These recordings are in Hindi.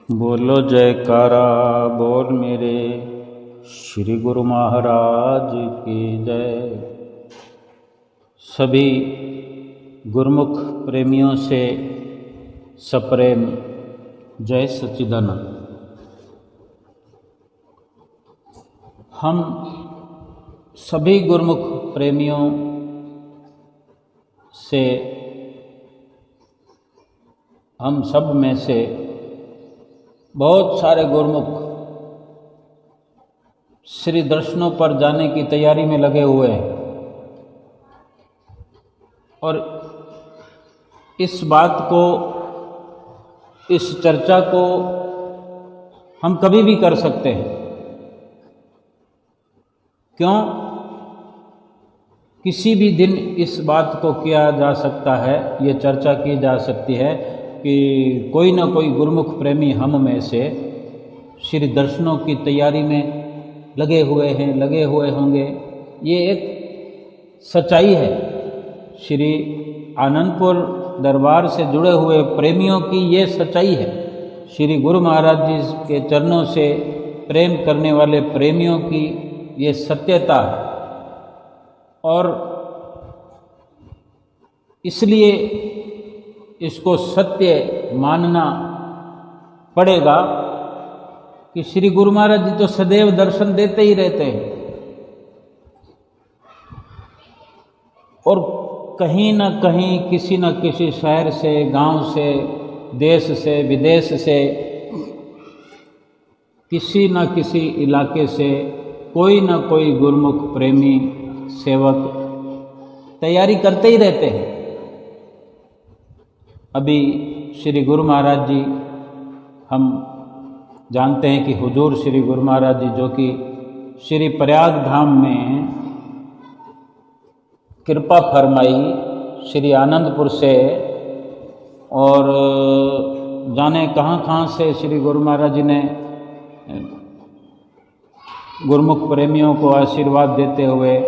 बोलो जयकारा बोल मेरे श्री गुरु महाराज की जय। सभी गुरुमुख प्रेमियों से सप्रेम जय सच्चिदानंद। हम सभी गुरुमुख प्रेमियों से, हम सब में से बहुत सारे गुरुमुख श्री दर्शनों पर जाने की तैयारी में लगे हुए हैं और इस बात को, इस चर्चा को हम कभी भी कर सकते हैं। क्यों? किसी भी दिन इस बात को किया जा सकता है, ये चर्चा की जा सकती है कि कोई ना कोई गुरुमुख प्रेमी हम में से श्री दर्शनों की तैयारी में लगे हुए हैं, लगे हुए होंगे। ये एक सच्चाई है। श्री आनंदपुर दरबार से जुड़े हुए प्रेमियों की ये सच्चाई है। श्री गुरु महाराज जी के चरणों से प्रेम करने वाले प्रेमियों की ये सत्यता है और इसलिए इसको सत्य मानना पड़ेगा कि श्री गुरु महाराज जी तो सदैव दर्शन देते ही रहते हैं और कहीं ना कहीं, किसी न किसी शहर से, गांव से, देश से, विदेश से, किसी न किसी इलाके से कोई ना कोई गुरुमुख प्रेमी सेवक तैयारी करते ही रहते हैं। अभी श्री गुरु महाराज जी, हम जानते हैं कि हुजूर श्री गुरु महाराज जी जो कि श्री प्रयाग धाम में कृपा फरमाई श्री आनंदपुर से, और जाने कहाँ से श्री गुरु महाराज जी ने गुरुमुख प्रेमियों को आशीर्वाद देते हुए,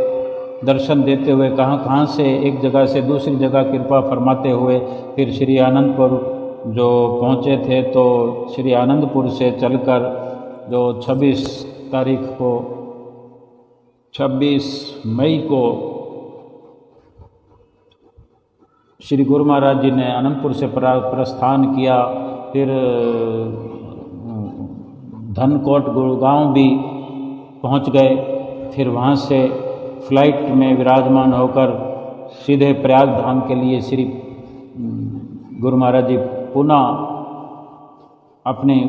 दर्शन देते हुए, कहाँ से एक जगह से दूसरी जगह कृपा फरमाते हुए फिर श्री आनंदपुर जो पहुँचे थे, तो श्री आनंदपुर से चलकर जो 26 मई को श्री गुरु महाराज जी ने आनंदपुर से प्रस्थान किया। फिर धनकोट गुड़गांव भी पहुंच गए। फिर वहां से फ्लाइट में विराजमान होकर सीधे प्रयाग धाम के लिए श्री गुरु महाराज जी पुनः अपनी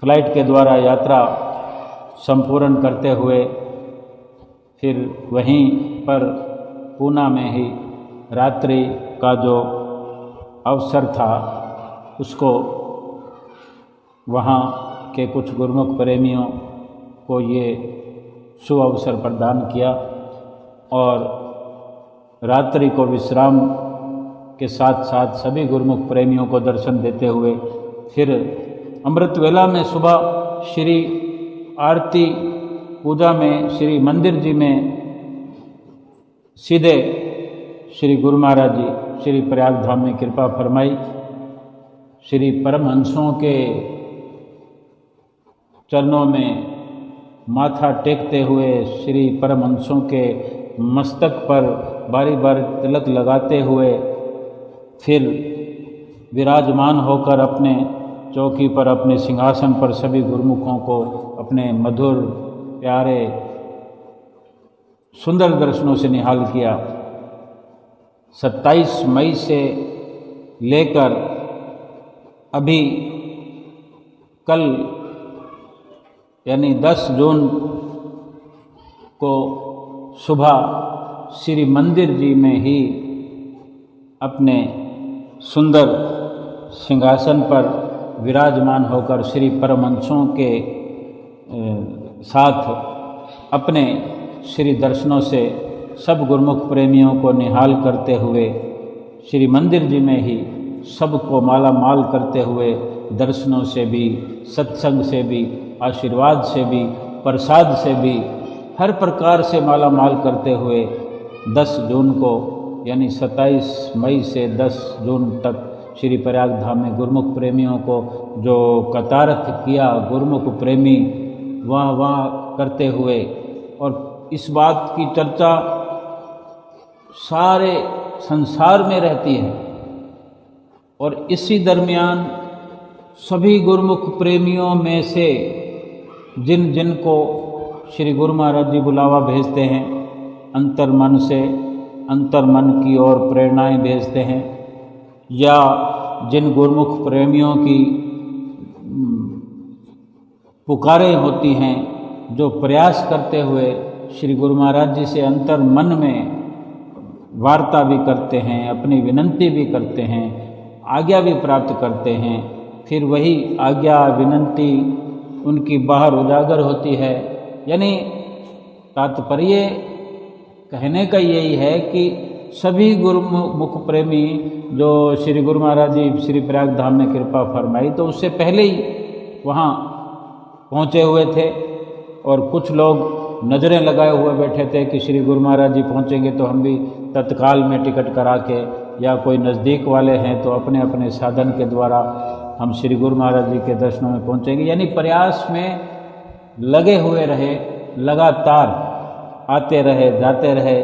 फ्लाइट के द्वारा यात्रा संपूर्ण करते हुए फिर वहीं पर पूना में ही रात्रि का जो अवसर था उसको वहाँ के कुछ गुरुमुख प्रेमियों को ये शुभ अवसर प्रदान किया और रात्रि को विश्राम के साथ साथ सभी गुरुमुख प्रेमियों को दर्शन देते हुए फिर अमृत वेला में सुबह श्री आरती पूजा में श्री मंदिर जी में सीधे श्री गुरु महाराज जी श्री प्रयाग धाम में कृपा फरमाई। श्री परमहंसों के चरणों में माथा टेकते हुए, श्री परमहंसों के मस्तक पर बारी बारी तिलक लगाते हुए फिर विराजमान होकर अपने चौकी पर, अपने सिंहासन पर सभी गुरुमुखों को अपने मधुर प्यारे सुंदर दर्शनों से निहाल किया। 27 मई से लेकर अभी कल यानी 10 जून को सुबह श्री मंदिर जी में ही अपने सुंदर सिंहासन पर विराजमान होकर श्री परमहंसों के साथ अपने श्री दर्शनों से सब गुरुमुख प्रेमियों को निहाल करते हुए श्री मंदिर जी में ही सबको माला माल करते हुए, दर्शनों से भी, सत्संग से भी, आशीर्वाद से भी, प्रसाद से भी, हर प्रकार से माला माल करते हुए 10 जून को यानी 27 मई से 10 जून तक श्री प्रयाग धाम में गुरुमुख प्रेमियों को जो कतारथ किया गुरुमुख प्रेमी वाह वाह करते हुए, और इस बात की चर्चा सारे संसार में रहती है। और इसी दरमियान सभी गुरुमुख प्रेमियों में से जिन जिन को श्री गुरु महाराज जी बुलावा भेजते हैं, अंतर मन से अंतर मन की ओर प्रेरणाएं भेजते हैं, या जिन गुरुमुख प्रेमियों की पुकारें होती हैं, जो प्रयास करते हुए श्री गुरु महाराज जी से अंतर मन में वार्ता भी करते हैं, अपनी विनंती भी करते हैं, आज्ञा भी प्राप्त करते हैं, फिर वही आज्ञा विनंती उनकी बाहर उजागर होती है। यानी तात्पर्य कहने का यही है कि सभी गुरुमुख प्रेमी जो श्री गुरु महाराज जी श्री प्रयाग धाम में कृपा फरमाई तो उससे पहले ही वहाँ पहुँचे हुए थे, और कुछ लोग नज़रें लगाए हुए बैठे थे कि श्री गुरु महाराज जी पहुँचेंगे तो हम भी तत्काल में टिकट करा के, या कोई नज़दीक वाले हैं तो अपने अपने साधन के द्वारा हम श्री गुरु महाराज जी के दर्शनों में पहुँचेंगे। यानी प्रयास में लगे हुए रहे, लगातार आते रहे जाते रहे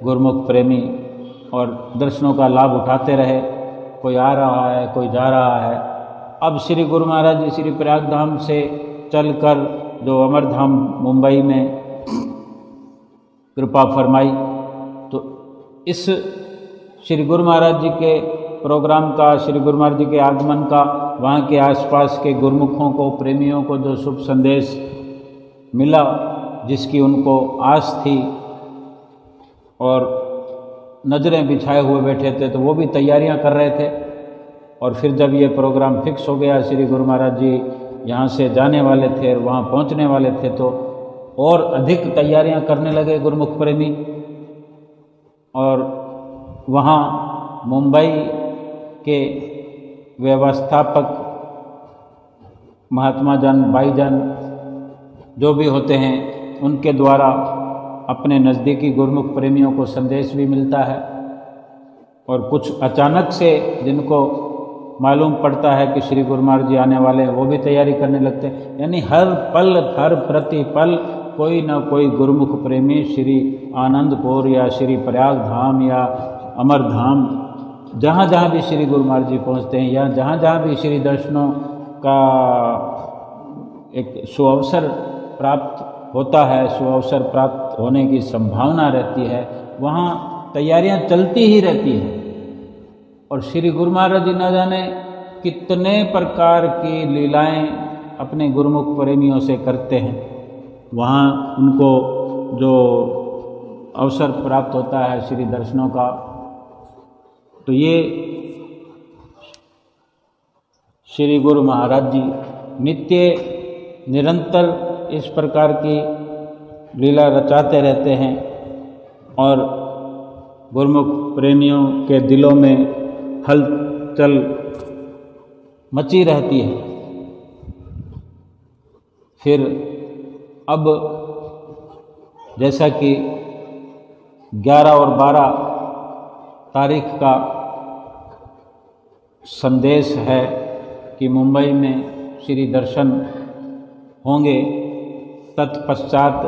गुरुमुख प्रेमी, और दर्शनों का लाभ उठाते रहे। कोई आ रहा है, कोई जा रहा है। अब श्री गुरु महाराज जी श्री प्रयाग धाम से चलकर जो अमरधाम मुंबई में कृपा फरमाई, तो इस श्री गुरु महाराज जी के प्रोग्राम का, श्री गुरु महाराज जी के आगमन का वहाँ के आसपास के गुरुमुखों को, प्रेमियों को जो शुभ संदेश मिला, जिसकी उनको आस थी और नज़रें बिछाए हुए बैठे थे, तो वो भी तैयारियां कर रहे थे। और फिर जब ये प्रोग्राम फिक्स हो गया, श्री गुरु महाराज जी यहाँ से जाने वाले थे और वहाँ पहुँचने वाले थे, तो और अधिक तैयारियां करने लगे गुरुमुख प्रेमी। और वहाँ मुंबई के व्यवस्थापक महात्मा जन, भाईजन जो भी होते हैं, उनके द्वारा अपने नज़दीकी गुरुमुख प्रेमियों को संदेश भी मिलता है। और कुछ अचानक से जिनको मालूम पड़ता है कि श्री गुरु महाराज जी आने वाले हैं, वो भी तैयारी करने लगते हैं। यानी हर पल, हर प्रतिपल कोई ना कोई गुरुमुख प्रेमी श्री आनंदपुर या श्री प्रयाग धाम या अमरधाम, जहाँ जहाँ भी श्री गुरु महाराज जी पहुँचते हैं, या जहाँ जहाँ भी श्री दर्शनों का एक सुअवसर प्राप्त होता है, सुअवसर प्राप्त होने की संभावना रहती है, वहाँ तैयारियां चलती ही रहती हैं। और श्री गुरु महाराज जी न जाने कितने प्रकार की लीलाएं अपने गुरुमुख प्रेमियों से करते हैं। वहाँ उनको जो अवसर प्राप्त होता है श्री दर्शनों का, तो ये श्री गुरु महाराज जी नित्य निरंतर इस प्रकार की लीला रचाते रहते हैं, और गुरुमुख प्रेमियों के दिलों में हलचल मची रहती है। फिर अब जैसा कि 11 और 12 तारीख का संदेश है कि मुंबई में श्री दर्शन होंगे, तत्पश्चात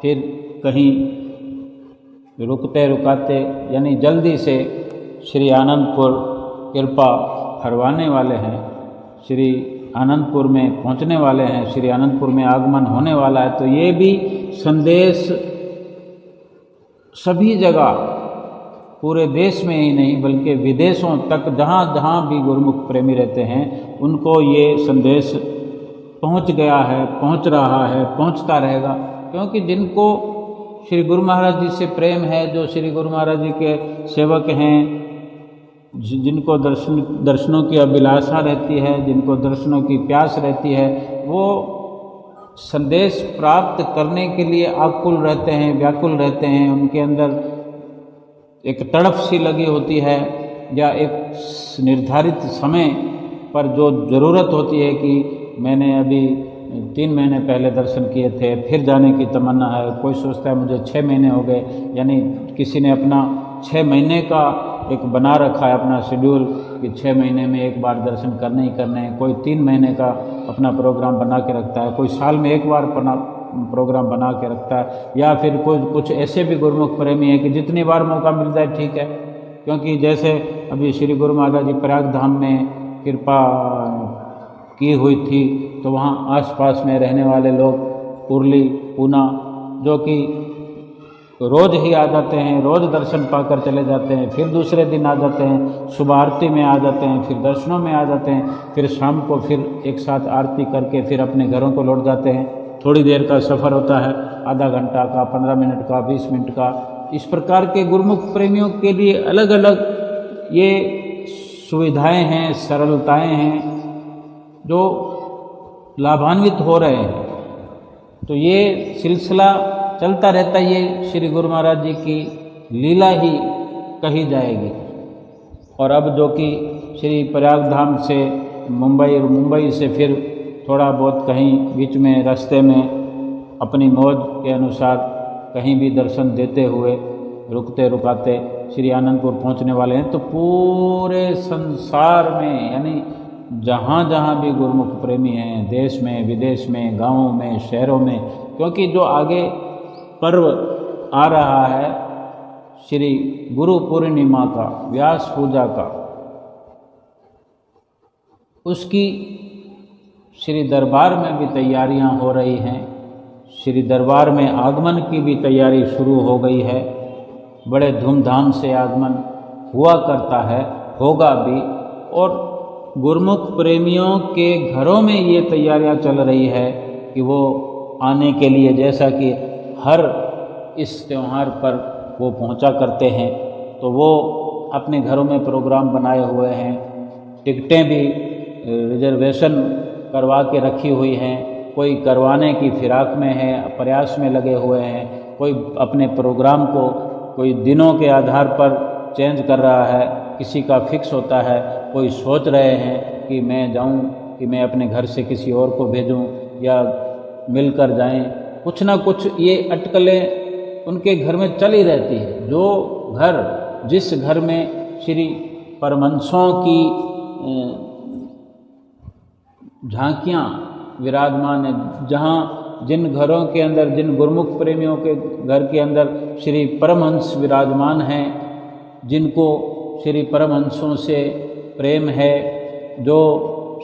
फिर कहीं रुकते रुकाते यानी जल्दी से श्री आनंदपुर कृपा फरवाने वाले हैं, श्री आनंदपुर में पहुंचने वाले हैं, श्री आनंदपुर में आगमन होने वाला है। तो ये भी संदेश सभी जगह, पूरे देश में ही नहीं बल्कि विदेशों तक, जहाँ जहाँ भी गुरुमुख प्रेमी रहते हैं, उनको ये संदेश पहुँच गया है, पहुँच रहा है, पहुँचता रहेगा। क्योंकि जिनको श्री गुरु महाराज जी से प्रेम है, जो श्री गुरु महाराज जी के सेवक हैं, जिनको दर्शनों की अभिलाषा रहती है, जिनको दर्शनों की प्यास रहती है, वो संदेश प्राप्त करने के लिए आकुल रहते हैं, व्याकुल रहते हैं। उनके अंदर एक तड़प सी लगी होती है, या एक निर्धारित समय पर जो ज़रूरत होती है कि मैंने अभी 3 महीने पहले दर्शन किए थे, फिर जाने की तमन्ना है। कोई सोचता है मुझे 6 महीने हो गए, यानी किसी ने अपना 6 महीने का एक बना रखा है अपना शेड्यूल कि 6 महीने में एक बार दर्शन करने ही करने हैं, कोई 3 महीने का अपना प्रोग्राम बना के रखता है, कोई साल में एक बार प्रोग्राम बना के रखता है, या फिर कुछ ऐसे भी गुरुमुख प्रेमी हैं कि जितनी बार मौका मिल जाए ठीक है। क्योंकि जैसे अभी श्री गुरु महाराज जी प्रयाग धाम में कृपा की हुई थी, तो वहाँ आसपास में रहने वाले लोग उर्ली पूना जो कि रोज़ ही आ जाते हैं, रोज़ दर्शन पाकर चले जाते हैं, फिर दूसरे दिन आ जाते हैं, सुबह आरती में आ जाते हैं, फिर दर्शनों में आ जाते हैं, फिर शाम को फिर एक साथ आरती करके फिर अपने घरों को लौट जाते हैं। थोड़ी देर का सफ़र होता है, आधा घंटा का, 15 मिनट का, 20 मिनट का। इस प्रकार के गुरुमुख प्रेमियों के लिए अलग अलग ये सुविधाएं हैं, सरलताएं हैं जो लाभान्वित हो रहे हैं। तो ये सिलसिला चलता रहता है, ये श्री गुरु महाराज जी की लीला ही कही जाएगी। और अब जो कि श्री प्रयाग धाम से मुंबई और मुंबई से फिर थोड़ा बहुत कहीं बीच में रास्ते में अपनी मौज के अनुसार कहीं भी दर्शन देते हुए रुकते रुकाते श्री आनंदपुर पहुंचने वाले हैं। तो पूरे संसार में यानी जहाँ जहाँ भी गुरुमुख प्रेमी हैं, देश में, विदेश में, गाँवों में, शहरों में, क्योंकि जो आगे पर्व आ रहा है श्री गुरु पूर्णिमा का, व्यास पूजा का, उसकी श्री दरबार में भी तैयारियां हो रही हैं। श्री दरबार में आगमन की भी तैयारी शुरू हो गई है। बड़े धूमधाम से आगमन हुआ करता है, होगा भी। और गुरुमुख प्रेमियों के घरों में ये तैयारियां चल रही है कि वो आने के लिए, जैसा कि हर इस त्यौहार पर वो पहुंचा करते हैं, तो वो अपने घरों में प्रोग्राम बनाए हुए हैं। टिकटें भी रिजर्वेशन करवा के रखी हुई हैं, कोई करवाने की फिराक में है, प्रयास में लगे हुए हैं, कोई अपने प्रोग्राम को कोई दिनों के आधार पर चेंज कर रहा है, किसी का फिक्स होता है, कोई सोच रहे हैं कि मैं जाऊं, कि मैं अपने घर से किसी और को भेजूं या मिलकर जाएं। कुछ ना कुछ ये अटकलें उनके घर में चली रहती है। जो घर, जिस घर में श्री परमहंसों की झांकियाँ विराजमान है, जहाँ जिन घरों के अंदर, जिन गुरुमुख प्रेमियों के घर के अंदर श्री परमहंस विराजमान हैं, जिनको श्री परमहंसों से प्रेम है, जो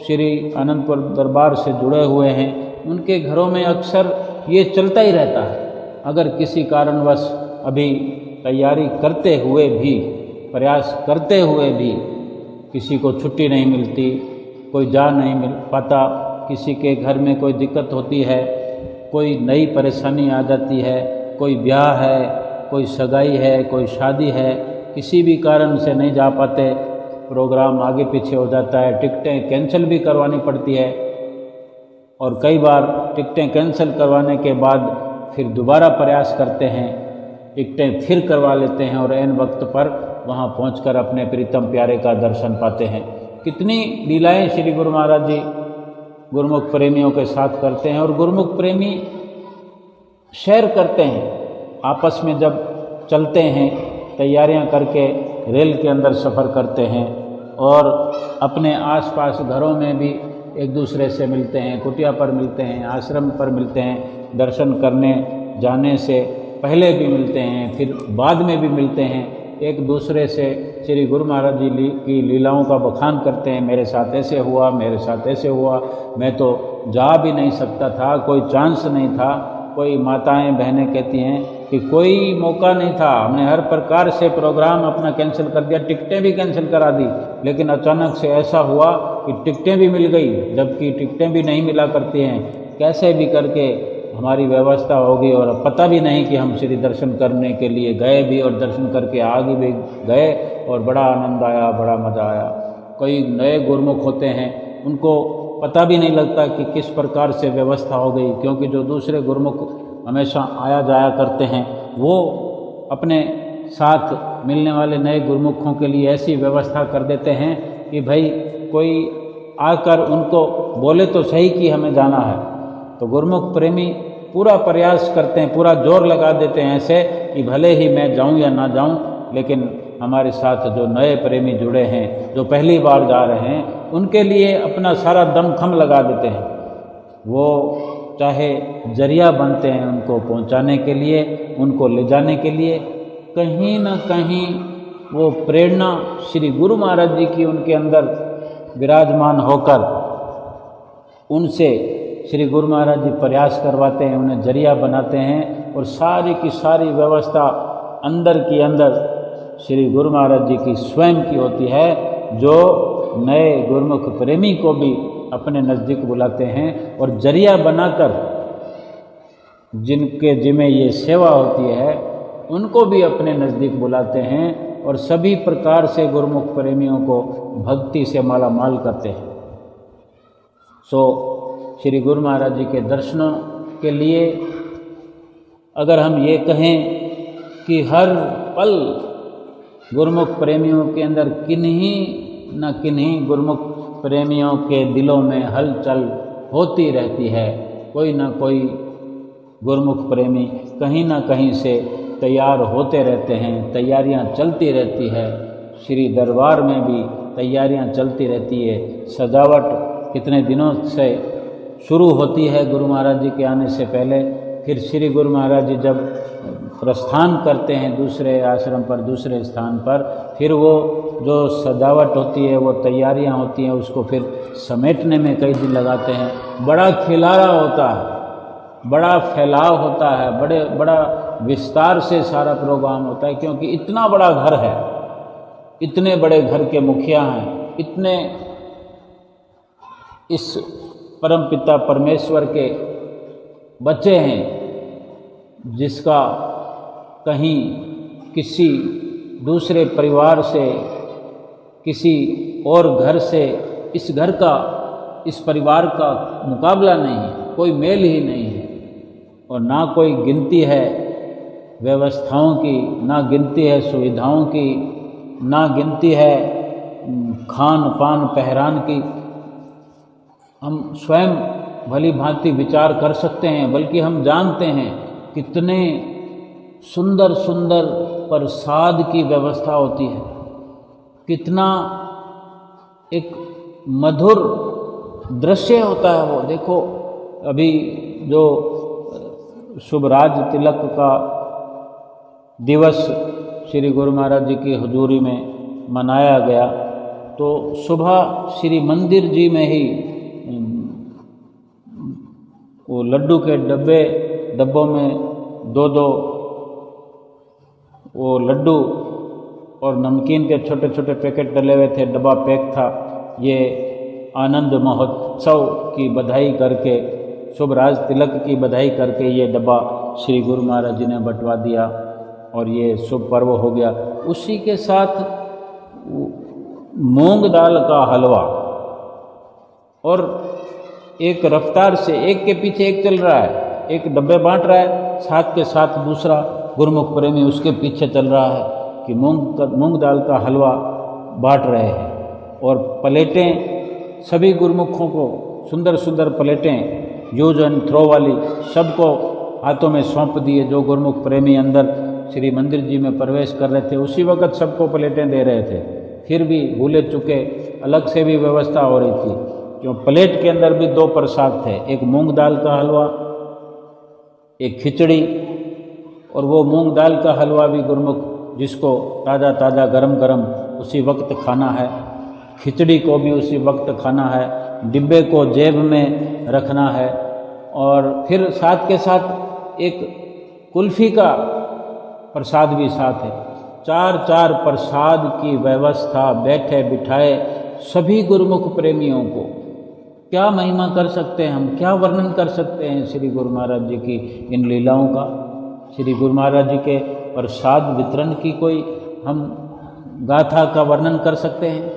श्री अनंतपुर दरबार से जुड़े हुए हैं, उनके घरों में अक्सर ये चलता ही रहता है। अगर किसी कारणवश अभी तैयारी करते हुए भी, प्रयास करते हुए भी किसी को छुट्टी नहीं मिलती, कोई जा नहीं मिल पाता, किसी के घर में कोई दिक्कत होती है, कोई नई परेशानी आ जाती है, कोई ब्याह है, कोई सगाई है, कोई शादी है, किसी भी कारण से नहीं जा पाते, प्रोग्राम आगे पीछे हो जाता है, टिकटें कैंसिल भी करवानी पड़ती है। और कई बार टिकटें कैंसिल करवाने के बाद फिर दोबारा प्रयास करते हैं, टिकटें फिर करवा लेते हैं और ऐन वक्त पर वहां पहुंचकर अपने प्रीतम प्यारे का दर्शन पाते हैं। कितनी लीलाएं श्री गुरु महाराज जी गुरुमुख प्रेमियों के साथ करते हैं। और गुरुमुख प्रेमी शेयर करते हैं आपस में, जब चलते हैं तैयारियां करके रेल के अंदर सफ़र करते हैं और अपने आसपास घरों में भी एक दूसरे से मिलते हैं, कुटिया पर मिलते हैं, आश्रम पर मिलते हैं, दर्शन करने जाने से पहले भी मिलते हैं, फिर बाद में भी मिलते हैं, एक दूसरे से श्री गुरु महाराज जी की लीलाओं का बखान करते हैं। मेरे साथ ऐसे हुआ, मेरे साथ ऐसे हुआ, मैं तो जा भी नहीं सकता था, कोई चांस नहीं था। कोई माताएं बहनें कहती हैं कि कोई मौका नहीं था, हमने हर प्रकार से प्रोग्राम अपना कैंसिल कर दिया, टिकटें भी कैंसिल करा दी, लेकिन अचानक से ऐसा हुआ कि टिकटें भी मिल गई, जबकि टिकटें भी नहीं मिला करती हैं। कैसे भी करके हमारी व्यवस्था होगी और पता भी नहीं कि हम श्री दर्शन करने के लिए गए भी और दर्शन करके आगे भी गए और बड़ा आनंद आया, बड़ा मज़ा आया। कोई नए गुरुमुख होते हैं, उनको पता भी नहीं लगता कि किस प्रकार से व्यवस्था हो गई, क्योंकि जो दूसरे गुरुमुख हमेशा आया जाया करते हैं, वो अपने साथ मिलने वाले नए गुरुमुखों के लिए ऐसी व्यवस्था कर देते हैं कि भाई कोई आकर उनको बोले तो सही कि हमें जाना है। तो गुरुमुख प्रेमी पूरा प्रयास करते हैं, पूरा जोर लगा देते हैं ऐसे कि भले ही मैं जाऊं या ना जाऊं, लेकिन हमारे साथ जो नए प्रेमी जुड़े हैं, जो पहली बार जा रहे हैं, उनके लिए अपना सारा दमखम लगा देते हैं। वो चाहे जरिया बनते हैं उनको पहुंचाने के लिए, उनको ले जाने के लिए। कहीं ना कहीं वो प्रेरणा श्री गुरु महाराज जी की उनके अंदर विराजमान होकर उनसे श्री गुरु महाराज जी प्रयास करवाते हैं, उन्हें जरिया बनाते हैं और सारी की सारी व्यवस्था अंदर की अंदर श्री गुरु महाराज जी की स्वयं की होती है, जो नए गुरुमुख प्रेमी को भी अपने नज़दीक बुलाते हैं और जरिया बनाकर जिनके जिम्मे ये सेवा होती है उनको भी अपने नज़दीक बुलाते हैं और सभी प्रकार से गुरुमुख प्रेमियों को भक्ति से माला माल करते हैं। सो श्री गुरु महाराज जी के दर्शनों के लिए अगर हम ये कहें कि हर पल गुरुमुख प्रेमियों के अंदर किन्हीं न किन्हीं गुरुमुख प्रेमियों के दिलों में हलचल होती रहती है। कोई ना कोई गुरुमुख प्रेमी कहीं ना कहीं से तैयार होते रहते हैं, तैयारियां चलती रहती है। श्री दरबार में भी तैयारियां चलती रहती है। सजावट कितने दिनों से शुरू होती है गुरु महाराज जी के आने से पहले। फिर श्री गुरु महाराज जी जब प्रस्थान करते हैं दूसरे आश्रम पर, दूसरे स्थान पर, फिर वो जो सजावट होती है, वो तैयारियां होती हैं, उसको फिर समेटने में कई दिन लगाते हैं। बड़ा खिलारा होता है, बड़ा फैलाव होता है, बड़ा विस्तार से सारा प्रोग्राम होता है, क्योंकि इतना बड़ा घर है, इतने बड़े घर के मुखिया हैं, इतने इस परमपिता परमेश्वर के बच्चे हैं, जिसका कहीं किसी दूसरे परिवार से, किसी और घर से इस घर का, इस परिवार का मुकाबला नहीं है, कोई मेल ही नहीं है। और ना कोई गिनती है व्यवस्थाओं की, ना गिनती है सुविधाओं की, ना गिनती है खान पान पहरान की। हम स्वयं भली भांति विचार कर सकते हैं, बल्कि हम जानते हैं कितने सुंदर सुंदर प्रसाद की व्यवस्था होती है, कितना एक मधुर दृश्य होता है वो। देखो अभी जो शुभराज तिलक का दिवस श्री गुरु महाराज जी की हुजूरी में मनाया गया, तो सुबह श्री मंदिर जी में ही वो लड्डू के डब्बों में दो वो लड्डू और नमकीन के छोटे छोटे पैकेट डले हुए थे, डब्बा पैक था। ये आनंद महोत्सव की बधाई करके, शुभराज तिलक की बधाई करके ये डब्बा श्री गुरु महाराज जी ने बंटवा दिया और ये शुभ पर्व हो गया। उसी के साथ मूंग दाल का हलवा, और एक रफ्तार से एक के पीछे एक चल रहा है, एक डब्बे बांट रहा है, साथ के साथ दूसरा गुरुमुख प्रेमी उसके पीछे चल रहा है कि मूंग दाल का हलवा बांट रहे हैं। और प्लेटें सभी गुरुमुखों को सुंदर सुंदर प्लेटें यूज एंड थ्रो वाली सबको हाथों में सौंप दिए। जो गुरुमुख प्रेमी अंदर श्री मंदिर जी में प्रवेश कर रहे थे उसी वक्त सबको प्लेटें दे रहे थे। फिर भी भूले चुके अलग से भी व्यवस्था हो रही थी, क्यों प्लेट के अंदर भी दो प्रसाद थे, एक मूंग दाल का हलवा, एक खिचड़ी। और वो मूंग दाल का हलवा भी गुरुमुख जिसको ताज़ा ताज़ा गरम गरम उसी वक्त खाना है, खिचड़ी को भी उसी वक्त खाना है, डिब्बे को जेब में रखना है। और फिर साथ के साथ एक कुल्फ़ी का प्रसाद भी साथ है। चार प्रसाद की व्यवस्था बैठे बिठाए सभी गुरुमुख प्रेमियों को। क्या महिमा कर सकते हैं हम, क्या वर्णन कर सकते हैं श्री गुरु महाराज जी की इन लीलाओं का। श्री गुरु महाराज जी के प्रसाद वितरण की कोई हम गाथा का वर्णन कर सकते हैं?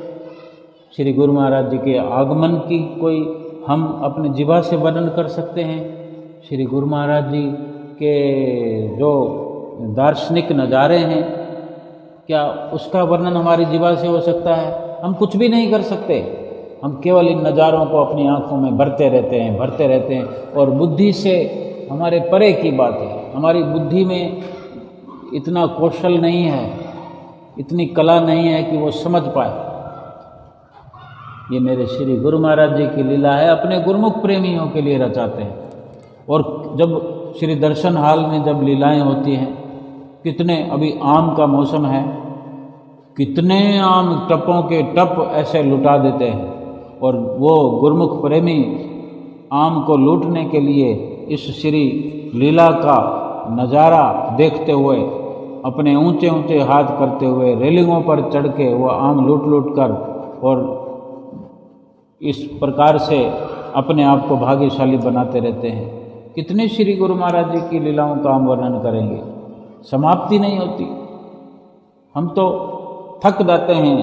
श्री गुरु महाराज जी के आगमन की कोई हम अपने जीवा से वर्णन कर सकते हैं? श्री गुरु महाराज जी के जो दार्शनिक नज़ारे हैं, क्या उसका वर्णन हमारी जीवा से हो सकता है? हम कुछ भी नहीं कर सकते। हम केवल इन नज़ारों को अपनी आँखों में भरते रहते हैं और बुद्धि से हमारे परे की बात है। हमारी बुद्धि में इतना कौशल नहीं है इतनी कला नहीं है कि वो समझ पाए। ये मेरे श्री गुरु महाराज जी की लीला है, अपने गुरुमुख प्रेमियों के लिए रचाते हैं। और जब श्री दर्शन हाल में जब लीलाएं होती हैं, कितने, अभी आम का मौसम है, कितने आम टपों के टप ऐसे लुटा देते हैं, और वो गुरुमुख प्रेमी आम को लूटने के लिए इस श्री लीला का नज़ारा देखते हुए, अपने ऊंचे ऊंचे हाथ करते हुए रेलिंगों पर चढ़ के वो आम लूट लूट कर और इस प्रकार से अपने आप को भाग्यशाली बनाते रहते हैं। कितने श्री गुरु महाराज जी की लीलाओं का हम वर्णन करेंगे, समाप्ति नहीं होती। हम तो थक जाते हैं,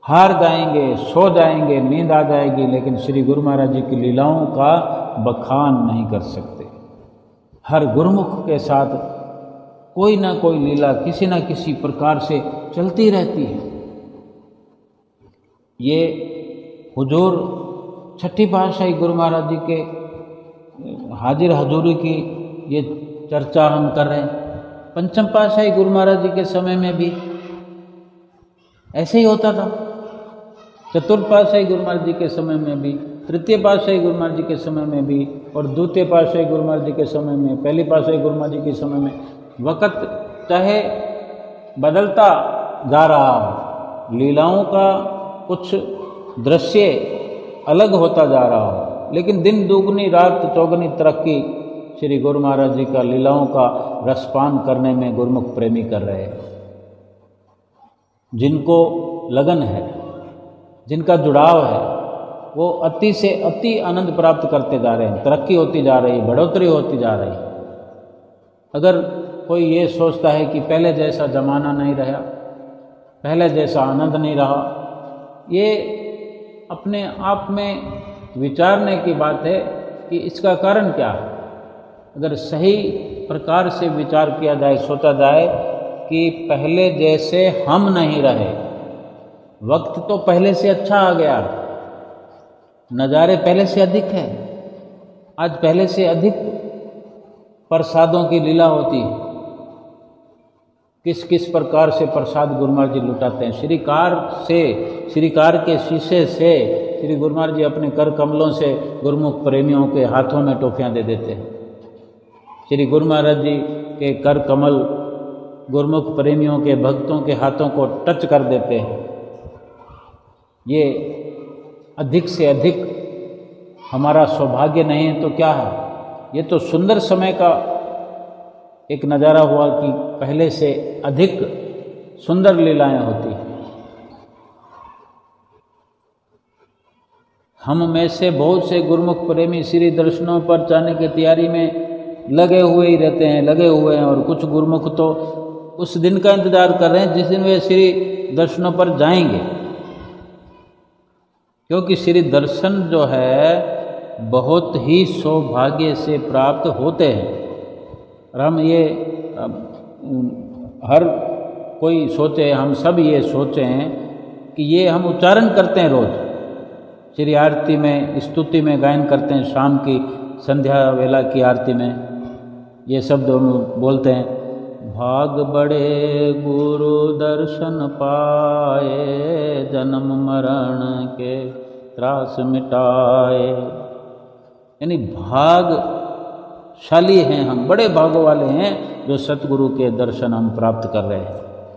हार जाएंगे, सो जाएंगे, नींद आ जाएगी, लेकिन श्री गुरु महाराज जी की लीलाओं का बखान नहीं कर सकते। हर गुरुमुख के साथ कोई ना कोई लीला किसी न किसी प्रकार से चलती रहती है। ये हुजूर छठी पातशाही गुरु महाराज जी के हाजिर हजूरी की ये चर्चा हम कर रहे हैं। पंचम पातशाही गुरु महाराज जी के समय में भी ऐसे ही होता था। चतुर्थ पातशाही गुरु महाराज जी के समय में भी, तृतीय पातशाही गुरु महाराज जी के समय में भी, और द्वितीय पातशाही गुरु महाराज जी के समय में, पहली पातशाही गुरु महाराज जी के समय में, वक़्त चाहे बदलता जा रहा हो, लीलाओं का कुछ दृश्य अलग होता जा रहा हो, लेकिन दिन दुगनी रात चौगनी तरक्की श्री गुरु महाराज जी का लीलाओं का रसपान करने में गुरुमुख प्रेमी कर रहे हैं। जिनको लगन है, जिनका जुड़ाव है, वो अति से अति आनंद प्राप्त करते जा रहे हैं, तरक्की होती जा रही, बढ़ोतरी होती जा रही। अगर कोई ये सोचता है कि पहले जैसा जमाना नहीं रहा, पहले जैसा आनंद नहीं रहा, ये अपने आप में विचारने की बात है कि इसका कारण क्या है। अगर सही प्रकार से विचार किया जाए, सोचा जाए कि पहले जैसे हम नहीं रहे, वक्त तो पहले से अच्छा आ गया, नज़ारे पहले से अधिक है, आज पहले से अधिक प्रसादों की लीला होती है। किस किस प्रकार से प्रसाद गुरु महाराज जी लुटाते हैं। श्रीकार के शीशे से श्री गुरु महाराज जी अपने कर कमलों से गुरुमुख प्रेमियों के हाथों में टोफियाँ दे देते हैं। श्री गुरु महाराज जी के कर कमल गुरुमुख प्रेमियों के भक्तों के हाथों को टच कर देते हैं। ये अधिक से अधिक हमारा सौभाग्य नहीं है तो क्या है। ये तो सुंदर समय का एक नज़ारा हुआ कि पहले से अधिक सुंदर लीलाएं होती हैं। हम में से बहुत से गुरुमुख प्रेमी श्री दर्शनों पर जाने की तैयारी में लगे हुए ही रहते हैं, लगे हुए हैं, और कुछ गुरुमुख तो उस दिन का इंतजार कर रहे हैं जिस दिन वे श्री दर्शनों पर जाएंगे, क्योंकि श्री दर्शन जो है बहुत ही सौभाग्य से प्राप्त होते हैं। और हम ये हर कोई सोचे, हम सब ये सोचें कि ये हम उच्चारण करते हैं रोज़, श्री आरती में, स्तुति में गायन करते हैं, शाम की संध्या वेला की आरती में ये शब्द हम बोलते हैं, भाग बड़े गुरु दर्शन पाए, जन्म मरण के त्रास मिटाए। यानी भागशाली हैं हम, बड़े भागों वाले हैं जो सतगुरु के दर्शन हम प्राप्त कर रहे हैं।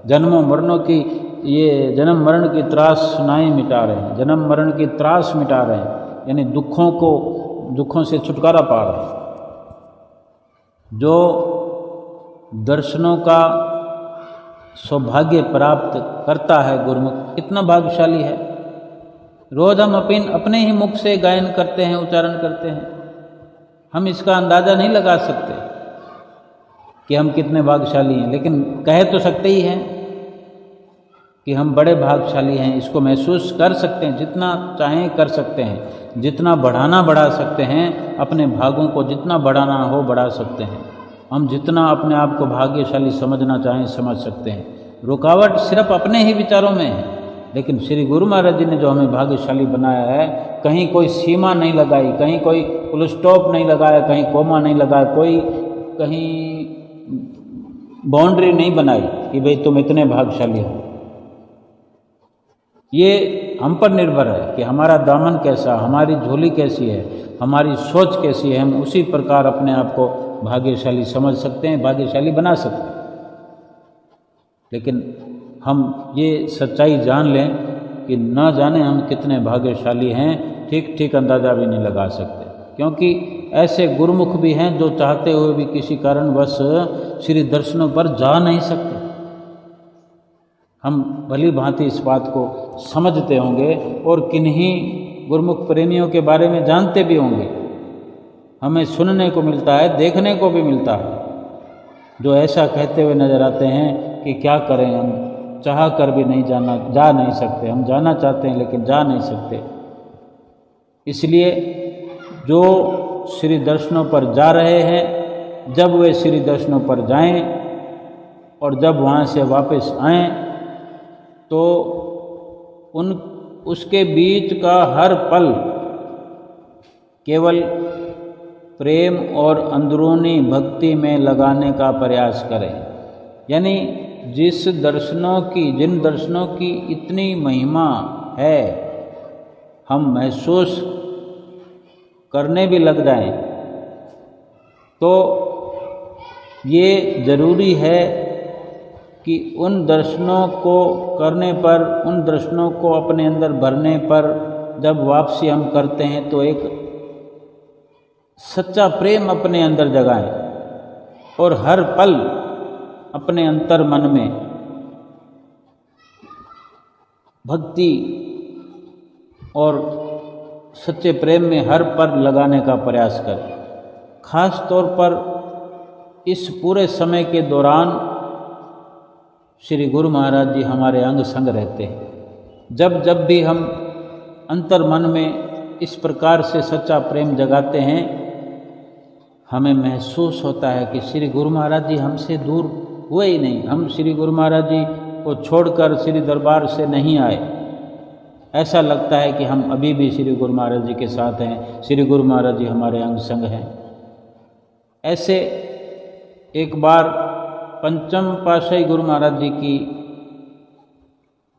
जन्मों मरणों की, ये जन्म मरण की त्रास नहीं मिटा रहे हैं, जन्म मरण की त्रास मिटा रहे हैं, यानी दुखों से छुटकारा पा रहे हैं। जो दर्शनों का सौभाग्य प्राप्त करता है गुरुमुख, कितना भाग्यशाली है। रोज हम अपने ही मुख से गायन करते हैं, उच्चारण करते हैं, हम इसका अंदाज़ा नहीं लगा सकते कि हम कितने भाग्यशाली हैं, लेकिन कह तो सकते ही हैं कि हम बड़े भाग्यशाली हैं। इसको महसूस कर सकते हैं, जितना चाहें कर सकते हैं, जितना बढ़ाना बढ़ा सकते हैं, अपने भागों को जितना बढ़ाना हो बढ़ा सकते हैं। हम जितना अपने आप को भाग्यशाली समझना चाहें समझ सकते हैं। रुकावट सिर्फ अपने ही विचारों में है, लेकिन श्री गुरु महाराज जी ने जो हमें भाग्यशाली बनाया है, कहीं कोई सीमा नहीं लगाई, कहीं कोई फुल स्टॉप नहीं लगाया, कहीं कोमा नहीं लगाया, कोई कहीं बाउंड्री नहीं बनाई। कि भाई तुम इतने भाग्यशाली हो। ये हम पर निर्भर है कि हमारा दामन कैसा, हमारी झोली कैसी है, हमारी सोच कैसी है। हम उसी प्रकार अपने आप को भाग्यशाली समझ सकते हैं, भाग्यशाली बना सकते हैं। लेकिन हम ये सच्चाई जान लें कि न जाने हम कितने भाग्यशाली हैं, ठीक ठीक अंदाज़ा भी नहीं लगा सकते। क्योंकि ऐसे गुरुमुख भी हैं जो चाहते हुए भी किसी कारणवश श्री दर्शनों पर जा नहीं सकते। हम भली भांति इस बात को समझते होंगे और किन्हीं गुरुमुख प्रेमियों के बारे में जानते भी होंगे। हमें सुनने को मिलता है, देखने को भी मिलता है, जो ऐसा कहते हुए नजर आते हैं कि क्या करें, हम चाह कर भी नहीं जा नहीं सकते, हम जाना चाहते हैं लेकिन जा नहीं सकते। इसलिए जो श्री दर्शनों पर जा रहे हैं, जब वे श्री दर्शनों पर जाएं और जब वहाँ से वापस आएं तो उसके बीच का हर पल केवल प्रेम और अंदरूनी भक्ति में लगाने का प्रयास करें। यानी जिन दर्शनों की इतनी महिमा है, हम महसूस करने भी लग जाएं तो ये ज़रूरी है कि उन दर्शनों को करने पर, उन दर्शनों को अपने अंदर भरने पर जब वापसी हम करते हैं तो एक सच्चा प्रेम अपने अंदर जगाएं और हर पल अपने अंतर मन में भक्ति और सच्चे प्रेम में हर पल लगाने का प्रयास करें। खास तौर पर इस पूरे समय के दौरान श्री गुरु महाराज जी हमारे अंग संग रहते हैं। जब जब भी हम अंतर मन में इस प्रकार से सच्चा प्रेम जगाते हैं, हमें महसूस होता है कि श्री गुरु महाराज जी हमसे दूर हुए ही नहीं, हम श्री गुरु महाराज जी को छोड़कर श्री दरबार से नहीं आए। ऐसा लगता है कि हम अभी भी श्री गुरु महाराज जी के साथ हैं, श्री गुरु महाराज जी हमारे अंग संग हैं। ऐसे एक बार पंचम पातशाही गुरु महाराज जी की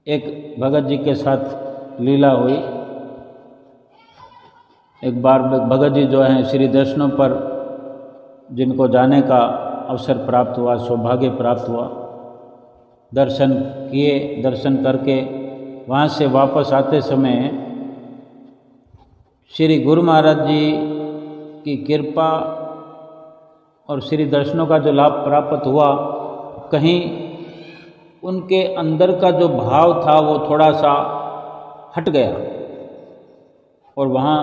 एक भगत जी के साथ लीला हुई। एक बार भगत जी जो हैं श्री दर्शनों पर जिनको जाने का अवसर प्राप्त हुआ, सौभाग्य प्राप्त हुआ, दर्शन किए, दर्शन करके वहाँ से वापस आते समय श्री गुरु महाराज जी की कृपा और श्री दर्शनों का जो लाभ प्राप्त हुआ, कहीं उनके अंदर का जो भाव था वो थोड़ा सा हट गया और वहाँ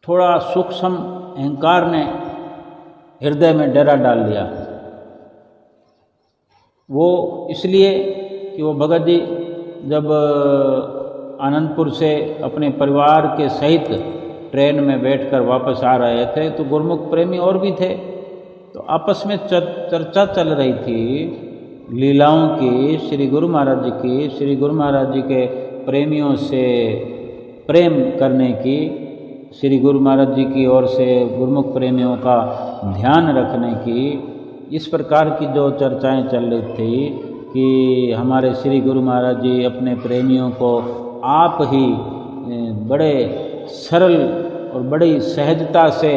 थोड़ा सूक्ष्म अहंकार ने हृदय में डेरा डाल लिया। वो इसलिए कि वो भगत जी जब आनंदपुर से अपने परिवार के सहित ट्रेन में बैठकर वापस आ रहे थे तो गुरुमुख प्रेमी और भी थे, तो आपस में चर्चा चल रही थी लीलाओं की, श्री गुरु महाराज जी की, श्री गुरु महाराज जी के प्रेमियों से प्रेम करने की, श्री गुरु महाराज जी की ओर से गुरुमुख प्रेमियों का ध्यान रखने की। इस प्रकार की जो चर्चाएं चल रही थी कि हमारे श्री गुरु महाराज जी अपने प्रेमियों को आप ही बड़े सरल और बड़ी सहजता से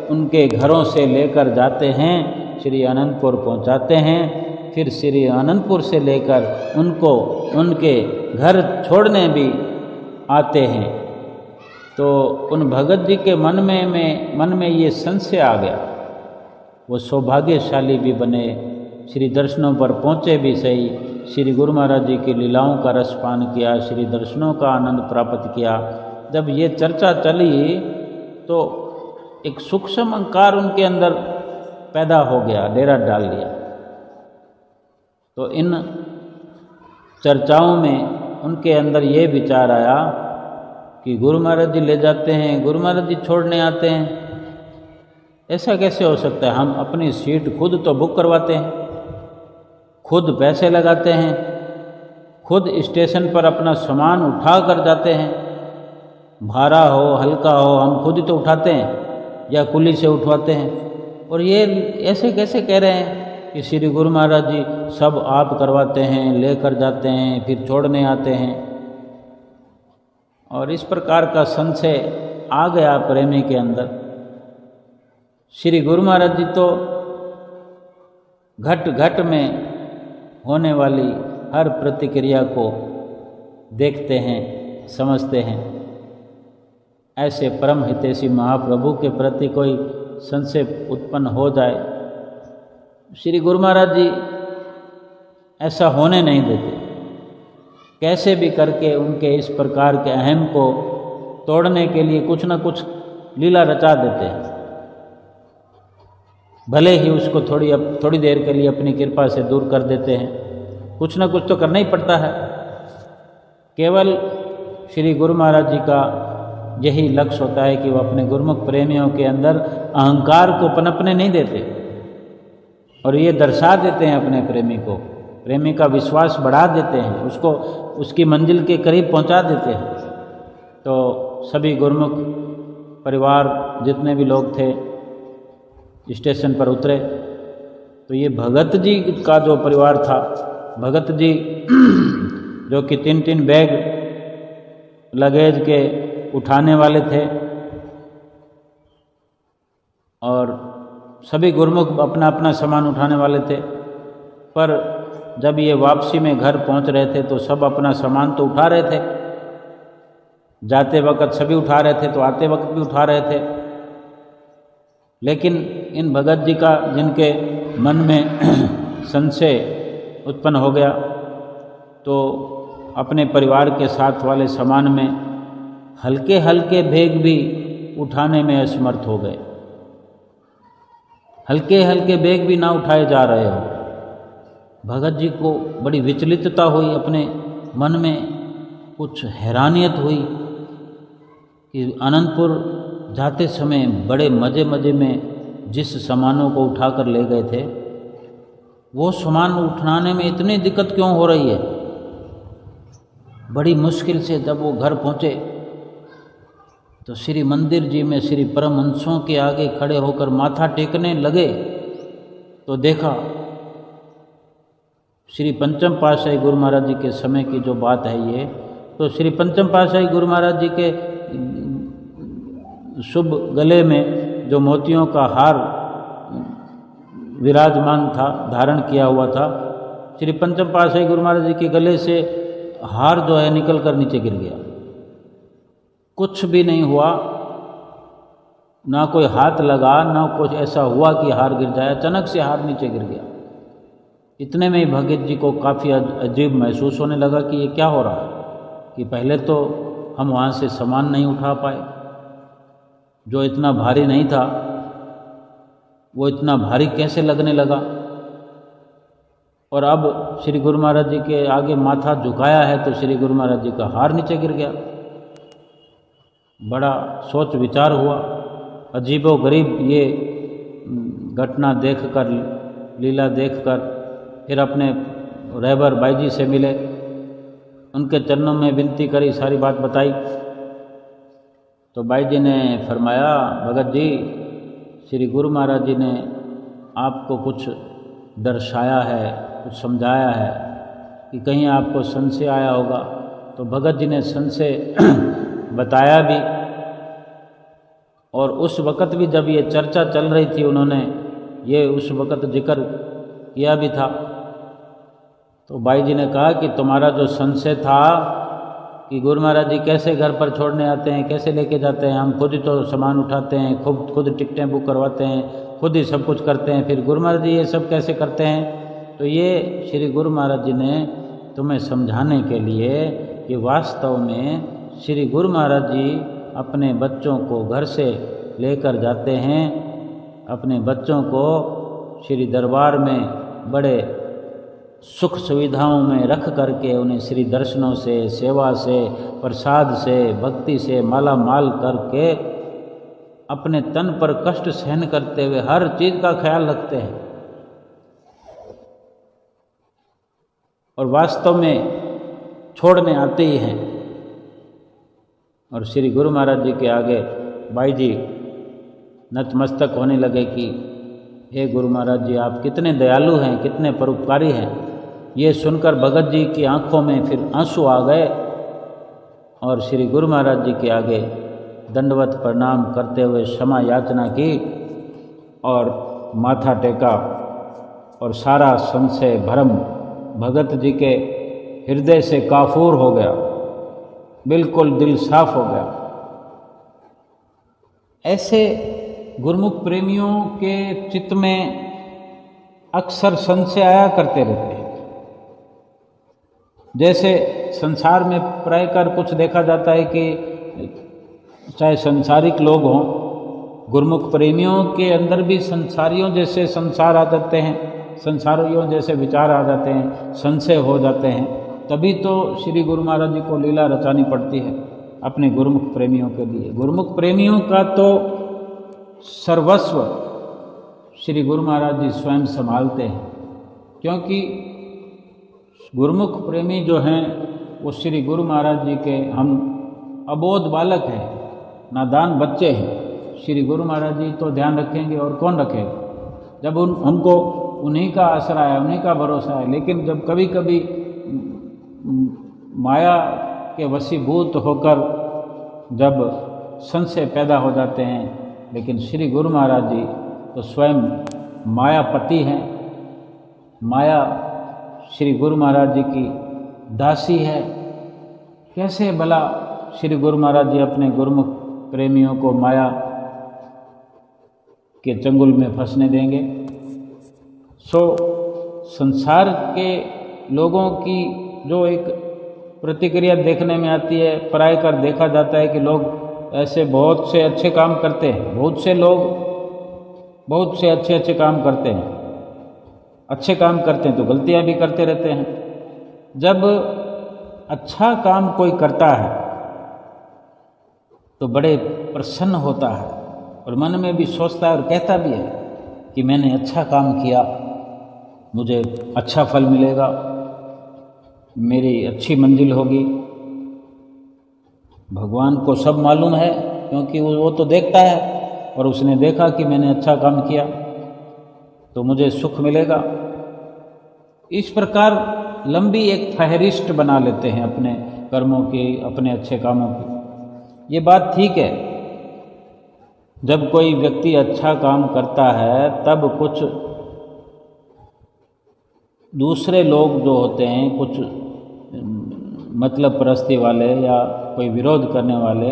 उनके घरों से लेकर जाते हैं, श्री आनंदपुर पहुंचाते हैं, फिर श्री आनंदपुर से लेकर उनको उनके घर छोड़ने भी आते हैं। तो उन भगत जी के मन में ये संशय आ गया। वो सौभाग्यशाली भी बने, श्री दर्शनों पर पहुँचे भी सही, श्री गुरु महाराज जी की लीलाओं का रसपान किया, श्री दर्शनों का आनंद प्राप्त किया। जब ये चर्चा चली तो एक सूक्ष्म अहंकार उनके अंदर पैदा हो गया, डेरा डाल लिया। तो इन चर्चाओं में उनके अंदर ये विचार आया कि गुरु महाराज जी ले जाते हैं, गुरु महाराज जी छोड़ने आते हैं, ऐसा कैसे हो सकता है? हम अपनी सीट खुद तो बुक करवाते हैं, खुद पैसे लगाते हैं, खुद स्टेशन पर अपना सामान उठा कर जाते हैं, भारा हो हल्का हो हम खुद ही तो उठाते हैं या कुली से उठवाते हैं। और ये ऐसे कैसे कह रहे हैं कि श्री गुरु महाराज जी सब आप करवाते हैं, लेकर जाते हैं, फिर छोड़ने आते हैं। और इस प्रकार का संशय आ गया प्रेमी के अंदर। श्री गुरु महाराज जी तो घट घट में होने वाली हर प्रतिक्रिया को देखते हैं, समझते हैं। ऐसे परम हितैषी महाप्रभु के प्रति कोई संशय उत्पन्न हो जाए, श्री गुरु महाराज जी ऐसा होने नहीं देते। कैसे भी करके उनके इस प्रकार के अहम को तोड़ने के लिए कुछ न कुछ लीला रचा देते हैं। भले ही उसको थोड़ी देर के लिए अपनी कृपा से दूर कर देते हैं, कुछ न कुछ तो करना ही पड़ता है। केवल श्री गुरु महाराज जी का यही लक्ष्य होता है कि वो अपने गुरुमुख प्रेमियों के अंदर अहंकार को पनपने नहीं देते और ये दर्शा देते हैं अपने प्रेमी को, प्रेमी का विश्वास बढ़ा देते हैं, उसको उसकी मंजिल के करीब पहुंचा देते हैं। तो सभी गुरुमुख परिवार जितने भी लोग थे स्टेशन पर उतरे, तो ये भगत जी का जो परिवार था, भगत जी जो कि 3-3 बैग लगेज के उठाने वाले थे, और सभी गुरुमुख अपना अपना सामान उठाने वाले थे। पर जब ये वापसी में घर पहुंच रहे थे तो सब अपना सामान तो उठा रहे थे, जाते वक्त सभी उठा रहे थे, तो आते वक्त भी उठा रहे थे। लेकिन इन भगत जी का, जिनके मन में संशय उत्पन्न हो गया, तो अपने परिवार के साथ वाले सामान में हल्के हल्के बैग भी उठाने में असमर्थ हो गए। हल्के हल्के बैग भी ना उठाए जा रहे हो। भगत जी को बड़ी विचलितता हुई, अपने मन में कुछ हैरानियत हुई कि अनंतपुर जाते समय बड़े मज़े मज़े में जिस सामानों को उठाकर ले गए थे, वो सामान उठाने में इतनी दिक्कत क्यों हो रही है। बड़ी मुश्किल से जब वो घर पहुँचे तो श्री मंदिर जी में श्री परमहंसों के आगे खड़े होकर माथा टेकने लगे, तो देखा श्री पंचम पातशाही गुरु महाराज जी के समय की जो बात है ये, तो श्री पंचम पातशाही गुरु महाराज जी के शुभ गले में जो मोतियों का हार विराजमान था, धारण किया हुआ था, श्री पंचम पातशाही गुरु महाराज जी के गले से हार जो है निकल कर नीचे गिर गया। कुछ भी नहीं हुआ, ना कोई हाथ लगा, ना कुछ ऐसा हुआ कि हार गिर जाए, अचानक से हार नीचे गिर गया। इतने में ही भगत जी को काफ़ी अजीब महसूस होने लगा कि ये क्या हो रहा है, कि पहले तो हम वहाँ से सामान नहीं उठा पाए, जो इतना भारी नहीं था वो इतना भारी कैसे लगने लगा, और अब श्री गुरु महाराज जी के आगे माथा झुकाया है तो श्री गुरु महाराज जी का हार नीचे गिर गया। बड़ा सोच विचार हुआ। अजीबो गरीब ये घटना देखकर, लीला देखकर फिर अपने रहबर बाई जी से मिले, उनके चरणों में विनती करी, सारी बात बताई। तो बाई जी ने फरमाया, भगत जी, श्री गुरु महाराज जी ने आपको कुछ दर्शाया है, कुछ समझाया है कि कहीं आपको संशय आया होगा। तो भगत जी ने संशय बताया भी, और उस वक़्त भी जब ये चर्चा चल रही थी उन्होंने ये उस वक़्त जिक्र किया भी था। तो बाई जी ने कहा कि तुम्हारा जो संशय था कि गुरु महाराज जी कैसे घर पर छोड़ने आते हैं, कैसे लेके जाते हैं, हम खुद ही तो सामान उठाते हैं, खुद टिकटें बुक करवाते हैं, खुद ही सब कुछ करते हैं, फिर गुरु महाराज जी ये सब कैसे करते हैं। तो ये श्री गुरु महाराज जी ने तुम्हें समझाने के लिए कि वास्तव में श्री गुरु महाराज जी अपने बच्चों को घर से लेकर जाते हैं, अपने बच्चों को श्री दरबार में बड़े सुख सुविधाओं में रख करके उन्हें श्री दर्शनों से, सेवा से, प्रसाद से, भक्ति से माला माल करके अपने तन पर कष्ट सहन करते हुए हर चीज़ का ख्याल रखते हैं। और वास्तव में छोड़ने आते ही हैं। और श्री गुरु महाराज जी के आगे बाई जी नतमस्तक होने लगे कि हे गुरु महाराज जी, आप कितने दयालु हैं, कितने परोपकारी हैं। ये सुनकर भगत जी की आंखों में फिर आंसू आ गए और श्री गुरु महाराज जी के आगे दंडवत प्रणाम करते हुए क्षमा याचना की और माथा टेका और सारा संशय भ्रम भगत जी के हृदय से काफूर हो गया, बिल्कुल दिल साफ हो गया। ऐसे गुरुमुख प्रेमियों के चित्त में अक्सर संशय आया करते रहते हैं। जैसे संसार में प्रायकर कुछ देखा जाता है कि चाहे संसारिक लोग हों, गुरुमुख प्रेमियों के अंदर भी संसारियों जैसे संसार आ जाते हैं, संसारियों जैसे विचार आ जाते हैं, संशय हो जाते हैं। तभी तो श्री गुरु महाराज जी को लीला रचानी पड़ती है अपने गुरुमुख प्रेमियों के लिए। गुरुमुख प्रेमियों का तो सर्वस्व श्री गुरु महाराज जी स्वयं संभालते हैं, क्योंकि गुरुमुख प्रेमी जो हैं वो श्री गुरु महाराज जी के हम अबोध बालक हैं, नादान बच्चे हैं। श्री गुरु महाराज जी तो ध्यान रखेंगे और कौन रखेगा, जब हमको उन्हीं का आसरा है, उन्हीं का भरोसा है। लेकिन जब कभी कभी माया के वशीभूत होकर जब संशय पैदा हो जाते हैं, लेकिन श्री गुरु महाराज जी तो स्वयं मायापति हैं। माया श्री गुरु महाराज जी की दासी है। कैसे भला श्री गुरु महाराज जी अपने गुरुमुख प्रेमियों को माया के चंगुल में फंसने देंगे। संसार के लोगों की जो एक प्रतिक्रिया देखने में आती है, प्रायकर देखा जाता है कि लोग ऐसे बहुत से अच्छे काम करते हैं, बहुत से लोग बहुत से अच्छे अच्छे काम करते हैं, अच्छे काम करते हैं तो गलतियां भी करते रहते हैं। जब अच्छा काम कोई करता है तो बड़े प्रसन्न होता है और मन में भी सोचता है और कहता भी है कि मैंने अच्छा काम किया, मुझे अच्छा फल मिलेगा, मेरी अच्छी मंजिल होगी। भगवान को सब मालूम है, क्योंकि वो तो देखता है और उसने देखा कि मैंने अच्छा काम किया तो मुझे सुख मिलेगा। इस प्रकार लंबी एक फहरिस्त बना लेते हैं अपने कर्मों की, अपने अच्छे कामों की। ये बात ठीक है, जब कोई व्यक्ति अच्छा काम करता है तब कुछ दूसरे लोग जो होते हैं, कुछ मतलब परस्ती वाले या कोई विरोध करने वाले,